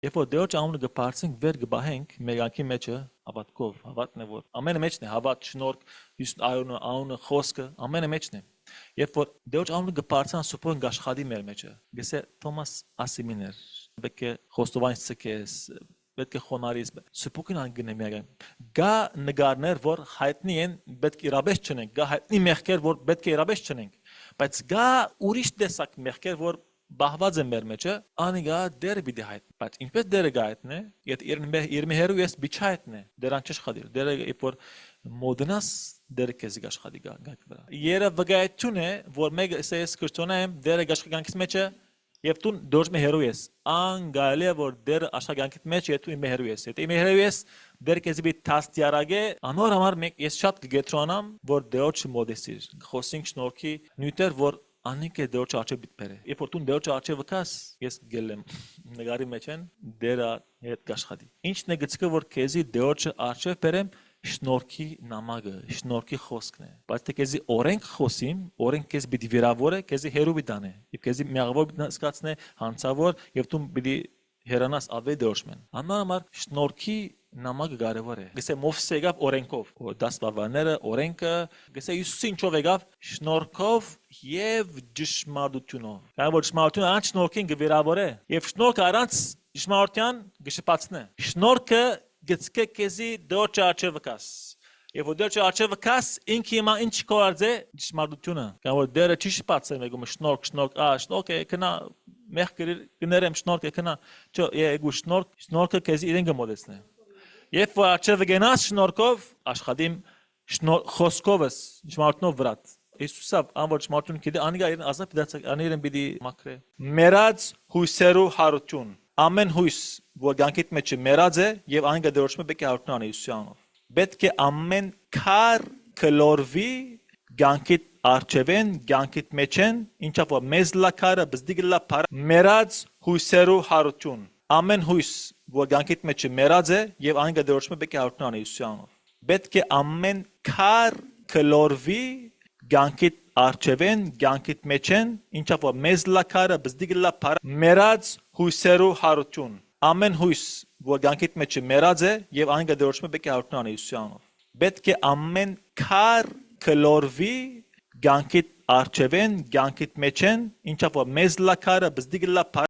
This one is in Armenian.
Երբ որ Տեոջ անունը կբարձենք վեր կբահենք մեր յանքի մեջը հավատքով, հավատն է որ ամենը մեջն է, հավատ, շնորհք, անունը, խոսքը, ամենը մեջն է։ Երբ որ Տեոջ անունը կբարձան սուպոն գաշխատի մեր մեջը, գսե Թոմաս ասիմիներ, պետք է խոստովանից ցկես, պետք է խոնարհից, սուպոքին անգնե միայն։ Գա նկարներ, որ հայտնի են, պետք է իրապես չնենք, գա հայտնի մեղքեր, որ պետք է իրապես չնենք, բայց գա ուրիշ տեսակ մեղքեր, որ բահված է մեր մեջը, անիգա դերը պիտի հայտ, բայց ինչպես դերը գայտնե, եթե իր մեհերու ես բիչայտնե, դերան չաշխատի, դերը երբ որ մոդնաս դերը քեզ գաշխատի գանք վրա։ Երը վգայություն է, որ մեկ ես քրիստոնյա եմ, դերը գաշխանքից մեջը եւ դու դոջ մեհերու ես, անգալի է որ դերը աշխատանքից մեջ եթե մեհերու ես, եթե մեհերու ես, դերը քեզ պիտի տաստիարագե, անոր համար մեկ ես շատ կգետրոնամ, որ դեոջ մոդեսիր, խոսինք շնորհքի նյութեր, որ Անիկ է դեոջ արջև բիտպեր է։ Երբ որ դու դեոջ արջև վկաս, ես գելեմ նկարի մեջ են դերա հետ գաշխատի։ Ինչն է գծկը որ քեզի դեոջը արջև բերեմ շնորհքի նամակը, շնորհքի խոսքն է։ Բայց թե քեզի օրենք խոսիմ, օրենք քեզ պիտի վիրավորե, քեզի հերու պիտանե։ Եվ քեզի միաղավոր սկացնե հանցավոր եւ դու պիտի հերանաս ավե դեոջմեն։ Աննորմալ շնորհքի նամակը կարևոր է։ Գսե Մովսե եկավ օրենքով, 10 բավարները, օրենքը, գսե Հիսուսը ինչով եկավ շնորհքով եւ ճշմարտությունով։ Դա որ ճշմարտությունը անց շնորհքին գվիրավորե եւ շնորհքը առանց ճշմարտության գշպացնե։ Շնորհքը գծկե քեզի դոջ արջև վկաս։ Եվ որ դոջ արջև վկաս ինքը հիմա ինչ կորձե ճշմարտությունը։ Դա որ դերը չի շպացե մեգում շնորհք, կնա մեղ կներեմ շնորհքը կնա։ Չէ, եգու շնորհքը քեզի իրեն կմոդեցնե։ Երբ որ արջև գնաս շնորհքով աշխատիմ խոսքովս ճշմարտունով վրա Հիսուսը անոր ճշմարտություն գիտի անիգա իրեն ազնիվ դարձակ անիրեն պիտի մակրե մերած հույսերու հարություն ամեն հույս որ գանկիտ մեջ մերած է եւ անիգա դրոշմը պետք է հարություն անի Հիսուսյանով պետք է ամեն քար կլորվի գանկիտ արջևեն գանկիտ մեջեն ինչով որ մեզ լակարը բզդիգլա մերած հույսերու հարություն ամեն հույս որ գանկիտ մեջ մերած է եւ անիգա դրոշմը պետք է հարություն անի Հիսուսյանով պետք է ամեն քար կլորվի գանկիտ արջևեն գանկիտ մեջեն ինչով որ մեզ լակարը բզդիգլա մերած հույսերու հարություն ամեն հույս որ գանկիտ մեջ մերած է եւ անիգա դրոշմը պետք է հարություն անի Հիսուսյանով պետք է ամեն քար կլորվի գանկիտ արջևեն գանկիտ մեջեն ինչով որ մեզ լակարը բզդիգլա